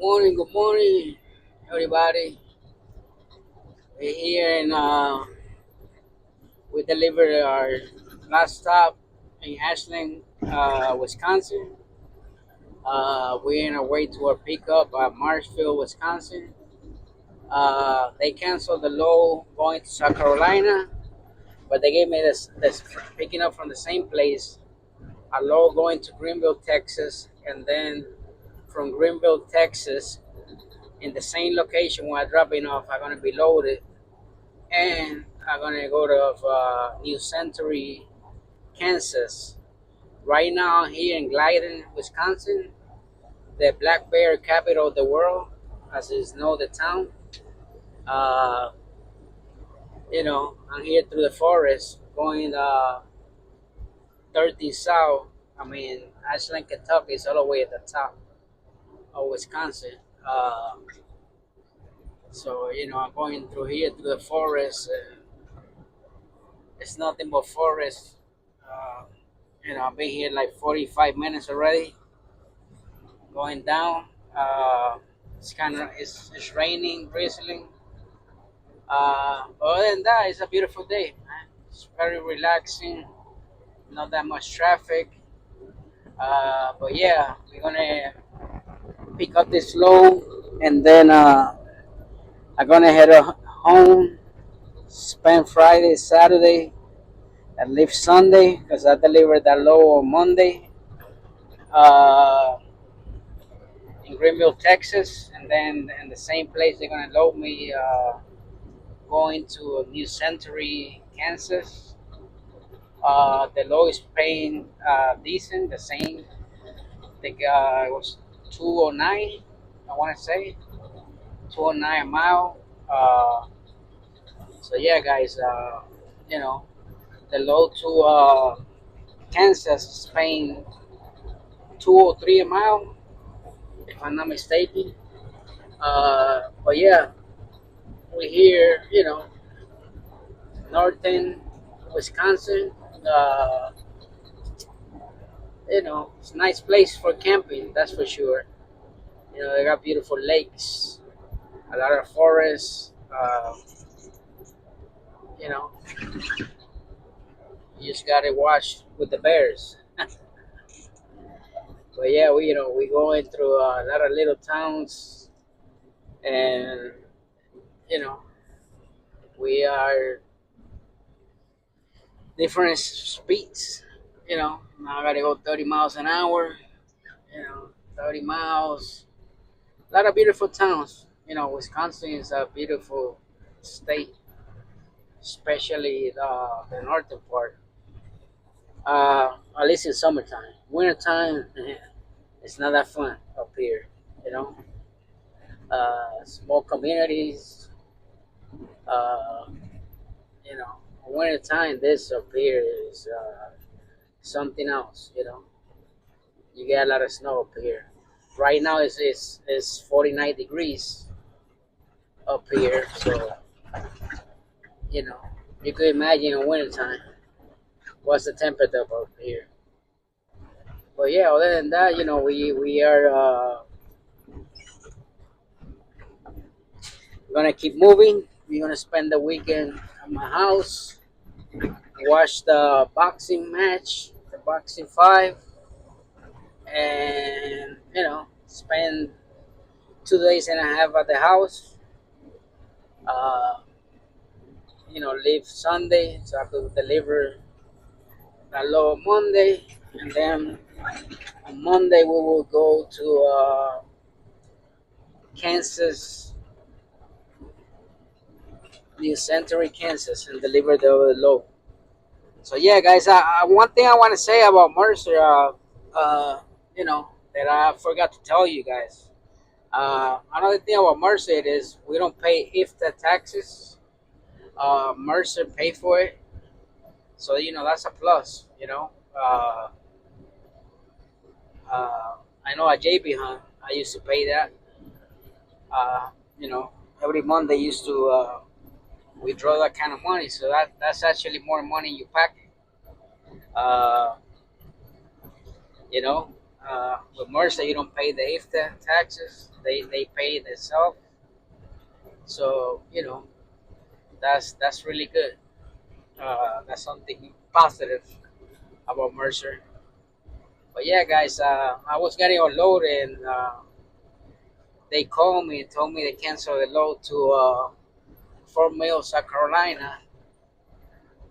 Good morning, everybody. We're here and we delivered our last stop in Ashland, Wisconsin. We're on our way to our pickup at Marshfield, Wisconsin. They canceled the load going to South Carolina, but they gave me this picking up from the same place, a load going to Greenville, Texas, and then from Greenville, Texas, in the same location where I'm dropping off, I'm going to be loaded and I'm gonna go to New Century, Kansas. Right now, here in Glyden, Wisconsin, the black bear capital of the world, as is known the town. Uh, I'm here through the forest, going 30 south. I mean, Ashland, Kentucky is all the way at the top of Wisconsin. I'm going through here through the forest. It's nothing but forest. Uh, I've been here like 45 minutes already, going down. It's raining, drizzling. But other than that, it's a beautiful day, man. It's very relaxing, not that much traffic. But yeah, we're gonna pick up this load and then I'm gonna head home, spend Friday, Saturday, and leave Sunday because I delivered that load on Monday. Uh, in Greenville, Texas, and then in the same place they're gonna load me going to New Century, Kansas. The load is paying decent, the same. I think it was 209. I want to say 209 a mile. So yeah, guys, you know the load to Kansas is paying 203 a mile, if I'm not mistaken. But yeah, we're here, northern Wisconsin. Uh, it's a nice place for camping, that's for sure. They got beautiful lakes, a lot of forests. You know, you just gotta watch with the bears. But yeah, we going through a lot of little towns, and you know, we are different speeds. Now I gotta go 30 miles an hour. 30 miles. A lot of beautiful towns. Wisconsin is a beautiful state, especially the northern part. At least in summertime. Wintertime, it's not that fun up here. You know, Small communities. Uh, Wintertime, this up here is something else. You get a lot of snow up here. Right now, it's 49 degrees up here, so you know you could imagine in wintertime what's the temperature up here. But yeah, other than that, we are gonna keep moving. We're gonna spend the weekend at my house, watch the boxing match, the boxing five, and spend 2 days and a half at the house. Uh, Leave Sunday so I could deliver that load on Monday, and then on Monday we will go to Kansas, New Century, Kansas, and deliver the load. So yeah, guys, one thing I want to say about Mercer, that I forgot to tell you guys. Another thing about Mercer is we don't pay IFTA taxes. Mercer pay for it, so that's a plus. I know at JB Hunt, I used to pay that. Uh, you know, every month they used to withdraw that kind of money, so that's actually more money in your pocket. Uh, you know, With Mercer, you don't pay the IFTA taxes; they pay it themselves. So that's really good. That's something positive about Mercer. But yeah, guys, I was getting unloaded, and they called me and told me they canceled the load to Fort Mill, South Carolina.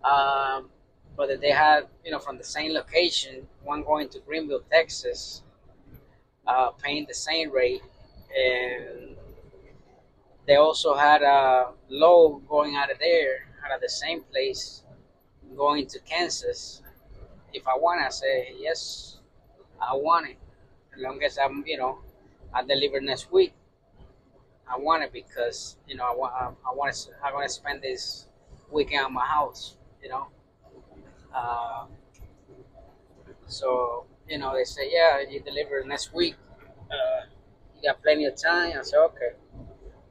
Um, but that they had, from the same location, one going to Greenville, Texas, paying the same rate, and they also had a load going out of there, out of the same place, going to Kansas. If I want, I say yes, I want it. As long as I deliver next week. I want it because I want to spend this weekend at my house. You know, uh, so they say, yeah, you deliver next week. You got plenty of time. I said okay,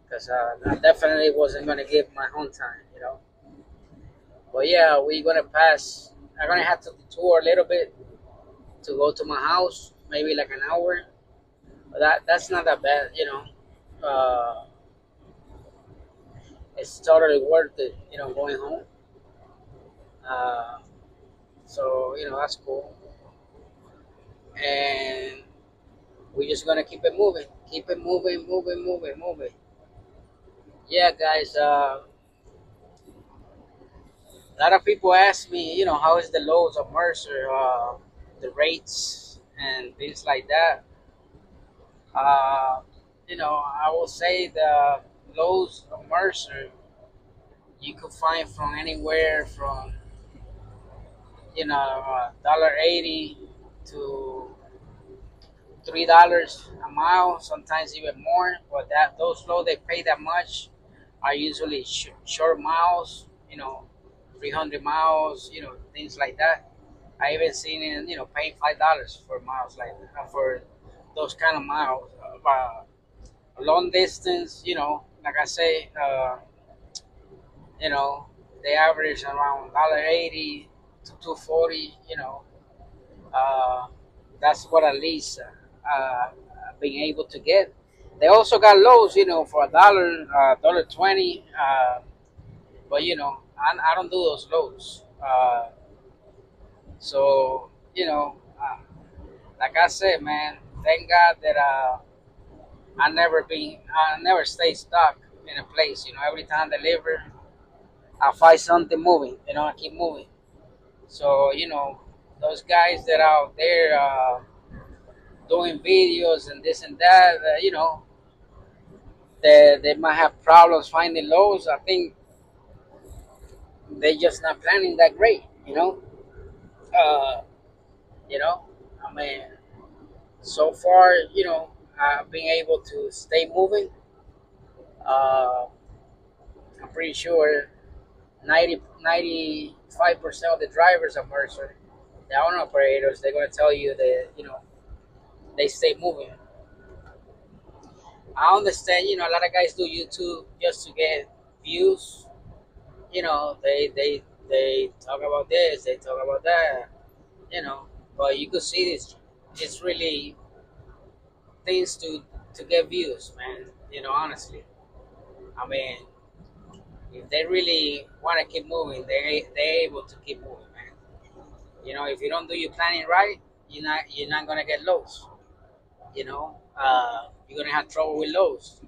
because I definitely wasn't gonna give my own time. But yeah, we're gonna pass. I'm gonna have to tour a little bit to go to my house, maybe like an hour. But that's not that bad. It's totally worth it. Going home. Uh, so that's cool. And we're just gonna keep it moving, moving, moving, moving. Yeah, guys. A lot of people ask me, how is the loads of Mercer, the rates and things like that. Uh, I will say the loads of Mercer you could find from anywhere from $1.80 to $3 a mile, sometimes even more. But that those low they pay that much are usually short miles, 300 miles, things like that. I even seen in paying $5 for miles like for those kind of miles. Long distance, like I say, you know, they average around $1.80 to 2.40. Uh, that's what at least being able to get. They also got lows, for $1, $1.20. But I don't do those lows. So like I said, man, thank God that I never stay stuck in a place. Every time I deliver, I find something moving. I keep moving. So those guys that are out there doing videos and this and that, they might have problems finding loads. I think they just not planning that great. Uh, you know, I mean, so far, I've been able to stay moving. Uh, I'm pretty sure 95% of the drivers of Mercer, the owner operators, they're going to tell you that, they stay moving. I understand, a lot of guys do YouTube just to get views. They talk about this, they talk about that, but you could see this. It's really things to get views, man. Honestly, I mean, if they really want to keep moving, they're able to keep moving, man. If you don't do your planning right, you're not gonna get lows. You're gonna have trouble with lows.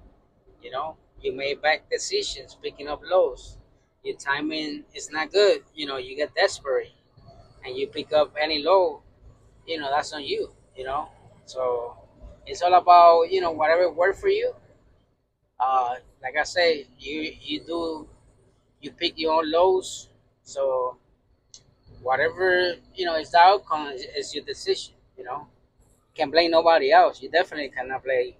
You make bad decisions picking up lows. Your timing is not good. You get desperate and you pick up any low. That's on you. So it's all about whatever worked for you. Like I say, you pick your own lows. So whatever is the outcome is your decision. Can't blame nobody else. You definitely cannot blame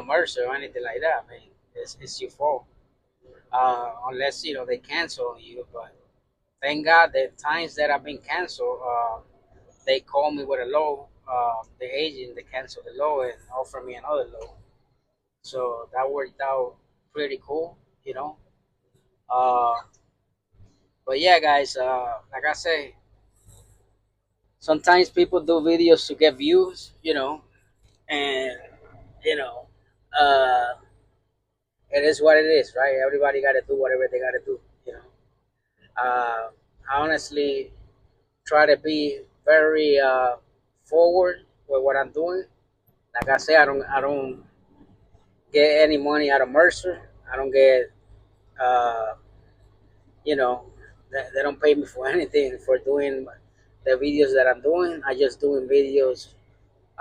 Mercer or anything like that. I mean, it's your fault. Unless they cancel you. But thank God the times that I've been canceled, they call me with a low. The agent they canceled the low and offer me another low. So that worked out pretty cool. Uh, but yeah, guys, like I say, sometimes people do videos to get views, and you know, uh, it is what it is, right? Everybody got to do whatever they got to do, I honestly try to be very forward with what I'm doing. Like I say, I don't get any money out of Mercer. I don't get, uh, you know, they don't pay me for anything for doing the videos that I'm doing. I just doing videos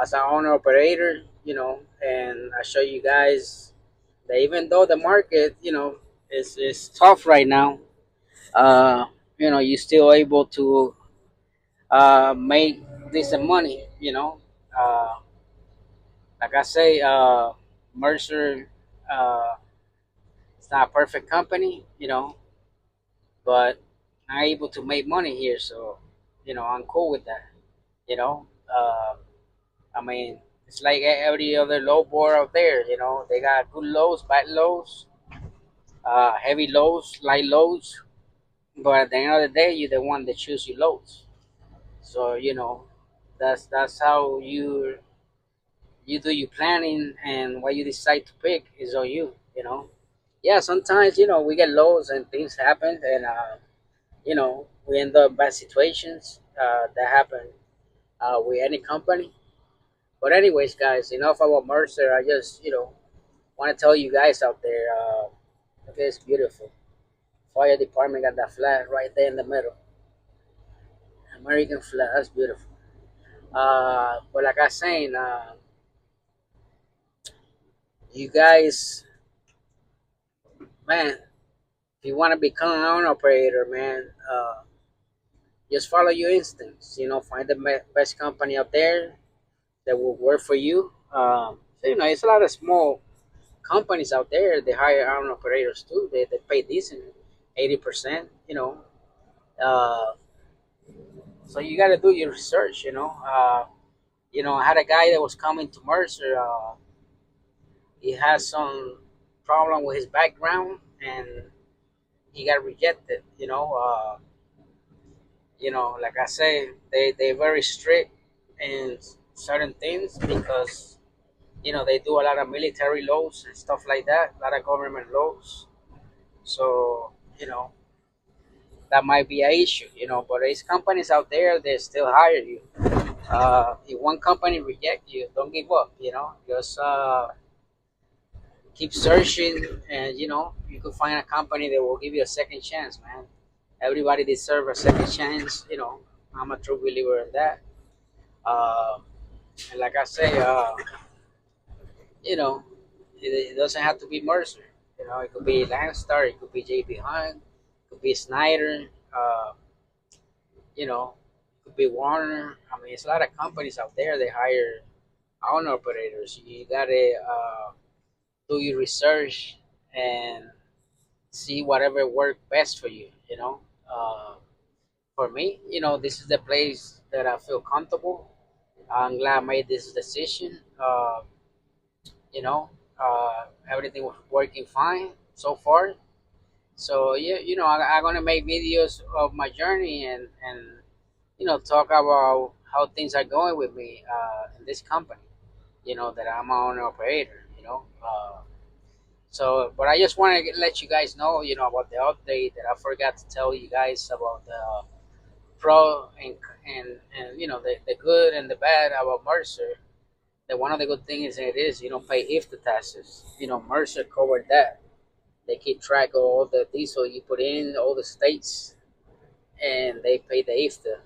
as an owner operator, and I show you guys that even though the market, is tough right now, uh, you're still able to make decent money. Uh, like I say, Mercer, uh, it's not a perfect company, but I'm able to make money here, so I'm cool with that. You know, uh, I mean, it's like every other low board out there. They got good lows, bad lows, heavy lows, light lows. But at the end of the day, you're the one that choose your lows. So that's how you do your planning, and what you decide to pick is on you. Yeah, sometimes we get lows and things happen, and we end up bad situations that happen with any company. But anyways, guys, enough about Mercer. I just want to tell you guys out there, okay, it's beautiful. Fire department got that flag right there in the middle. American flag, that's beautiful. But like I was saying, you guys, man, if you want to become an owner operator, man, just follow your instincts. Find the best company out there that will work for you. So, it's a lot of small companies out there. They hire owner operators too. They pay decent, 80%. Uh, so you got to do your research. I had a guy that was coming to Mercer. He has some problem with his background, and he got rejected. Like I say, they very strict in certain things because they do a lot of military laws and stuff like that, a lot of government laws. So that might be an issue. But there's companies out there that still hire you. If one company reject you, don't give up. Just keep searching, and you could find a company that will give you a second chance, man. Everybody deserves a second chance. I'm a true believer in that. Uh, and like I say, you know, it doesn't have to be Mercer. It could be Landstar, it could be JB Hunt, it could be Snyder. It could be Warner. I mean, it's a lot of companies out there. They hire owner operators. You gotta do your research and see whatever work best for you. For me, this is the place that I feel comfortable. I'm glad I made this decision. You know, Everything was working fine so far. So yeah, I'm gonna make videos of my journey, and talk about how things are going with me in this company. That I'm an owner operator. But I just want to let you guys know, about the update that I forgot to tell you guys about the pro and the good and the bad about Mercer. That one of the good things it is you don't pay IFTA taxes. Mercer covered that. They keep track of all the diesel you put in all the states, and they pay the IFTA.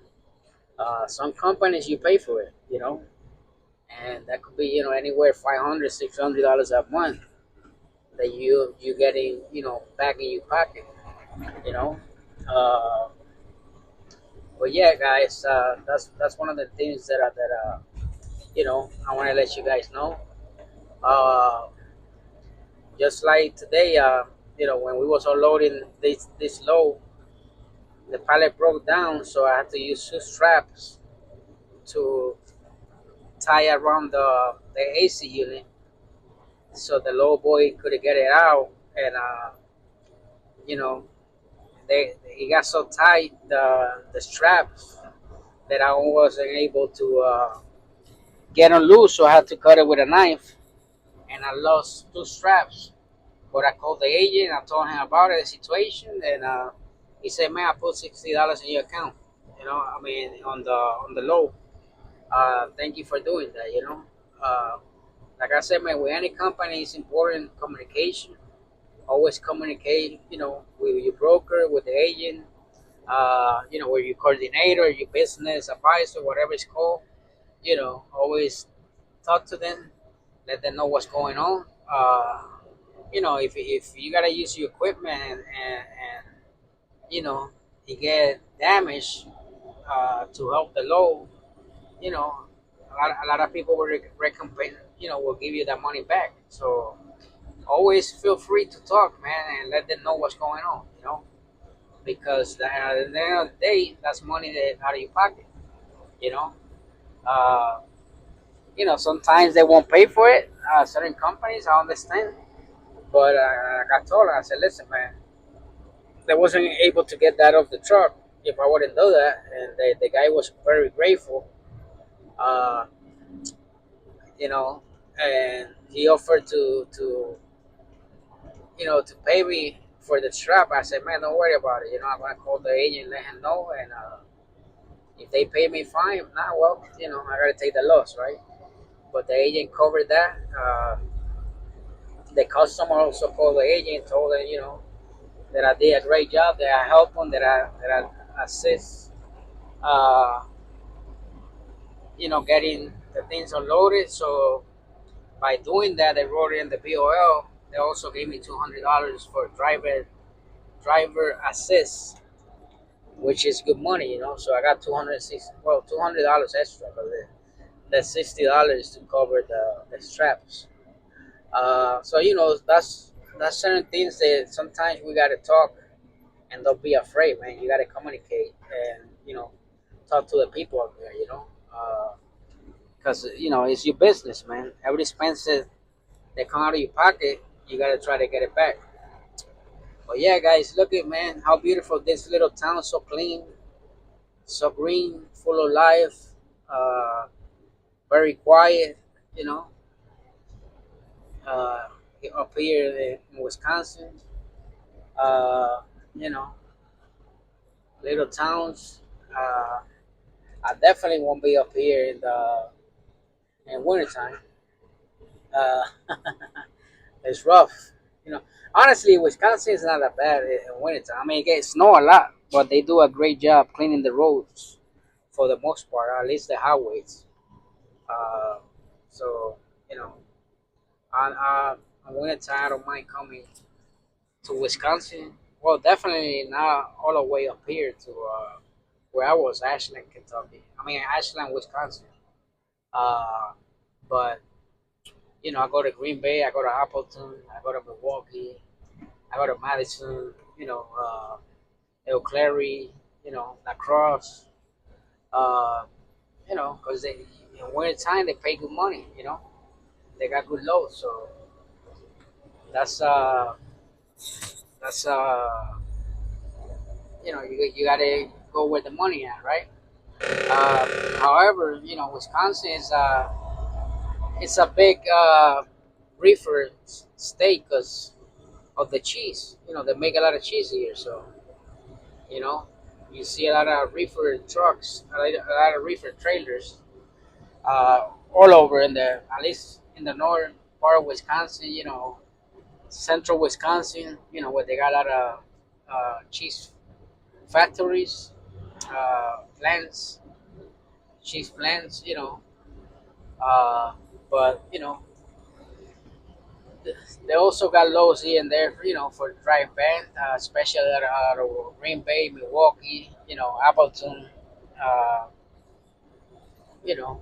Some companies you pay for it, and that could be anywhere $500, $600 a month that you getting back in your pocket. You know, uh, but yeah, guys, that's one of the things I want to let you guys know. Uh, just like today, when we was unloading this load, the pallet broke down, so I had to use two straps to tie around the AC unit, so the low boy could get it out, and you know, it got so tight the straps that I wasn't able to get on loose, so I had to cut it with a knife, and I lost two straps. But I called the agent, I told him about it, the situation, and he said, "Man, I put $60 in your account. I mean, on the low. Thank you for doing that. Like I said, man, with any company, it's important communication. Always communicate, with your broker, with the agent, with your coordinator, your business advisor, whatever it's called. Always talk to them, let them know what's going on. If you gotta use your equipment and you know you get damaged to help the load, you know, a lot of people will recompense, will give you that money back. So always feel free to talk, man, and let them know what's going on, because at the end of the day, that's money that out of your pocket, you know. Uh, sometimes they won't pay for it. Certain companies, I understand, but like I told her, I said, listen, man, they wasn't able to get that off the truck if I wouldn't do that, and the guy was very grateful, uh, you know, and he offered to pay me for the strap. I said, man, don't worry about it. I'm gonna call the agent, let him know, and if they pay me, fine. If not, well, I gotta take the loss, right? But the agent covered that. The customer also called the agent, told them, that I did a great job, that I helped them, that I assist, uh, getting the things unloaded. So by doing that, they wrote it in the BOL. They also gave me $200 for driver assist, which is good money, So I got 260, well, $200 extra, but the $60 to cover the straps. So that's certain things that sometimes we gotta talk and don't be afraid, man. You gotta communicate and talk to the people out there, because it's your business, man. Every expense that come out of your pocket, you gotta try to get it back. But yeah, guys, look at, man, how beautiful this little town, so clean, so green, full of life, uh, very quiet, you know. Uh, Up here in Wisconsin, uh, you know, little towns. Uh, I definitely won't be up here in wintertime. Uh, it's rough, you know. Honestly, Wisconsin is not that bad in wintertime. I mean, it gets snow a lot, but they do a great job cleaning the roads for the most part, at least the highways. Uh, so you know, on wintertime, I don't mind coming to Wisconsin. Well, definitely not all the way up here to where I was, Ashland, Kentucky. I mean, Ashland, Wisconsin. Uh, but I go to Green Bay, I go to Appleton, I go to Milwaukee, I go to Madison. Eau Claire, La Crosse. Uh, because they in winter time they pay good money. They got good loads, so that's uh that's you gotta go where the money at, right? However, Wisconsin is it's a big reefer state because of the cheese. They make a lot of cheese here, so you know you see a lot of reefer trucks, a lot of reefer trailers all over in the at least in the northern part of Wisconsin. Central Wisconsin. Where they got a lot of cheese factories, plants, cheese plants. Uh, but they also got lows here and there, for dry van, especially out of Green Bay, Milwaukee, Appleton, uh, you know.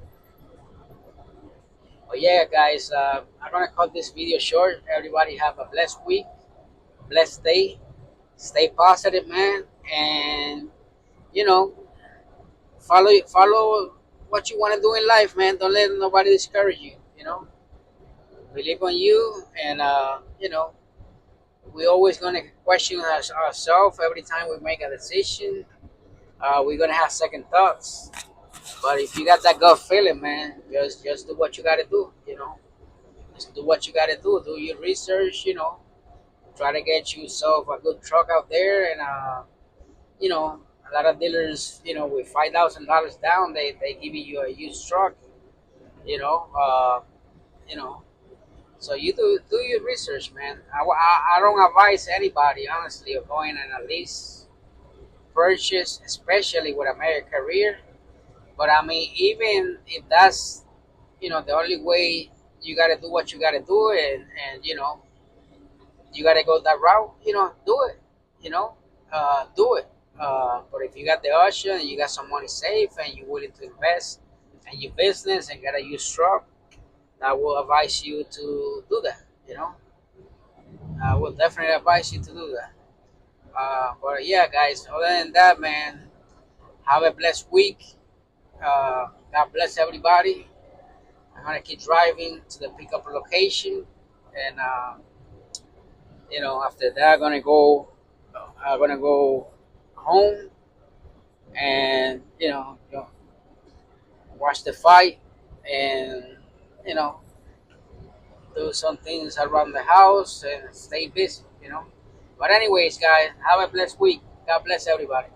But yeah, guys, I'm gonna cut this video short. Everybody have a blessed week, blessed day. Stay positive, man, and you know, follow what you want to do in life, man. Don't let nobody discourage you. Believe on you, and we always gonna question ourselves every time we make a decision. We're gonna have second thoughts. But if you got that gut feeling, man, just do what you gotta do. Just do what you gotta do. Do your research. Try to get yourself a good truck out there, and a lot of dealers, with $5,000 down, they give you a used truck. You know, uh, you know. So you do your research, man. I don't advise anybody, honestly, of going on a lease purchase, especially with a American career. But I mean, even if that's the only way, you gotta do what you gotta do, and you gotta go that route. Do it. Do it. But if you got the option and you got some money safe and you're willing to invest in your business and got a used truck, I will advise you to do that. You know, I will definitely advise you to do that. But yeah, guys. Other than that, man, have a blessed week. God bless everybody. I'm gonna keep driving to the pickup location, and after that, I'm gonna go home and watch the fight and you know do some things around the house and stay busy. But anyways, guys, have a blessed week. God bless everybody.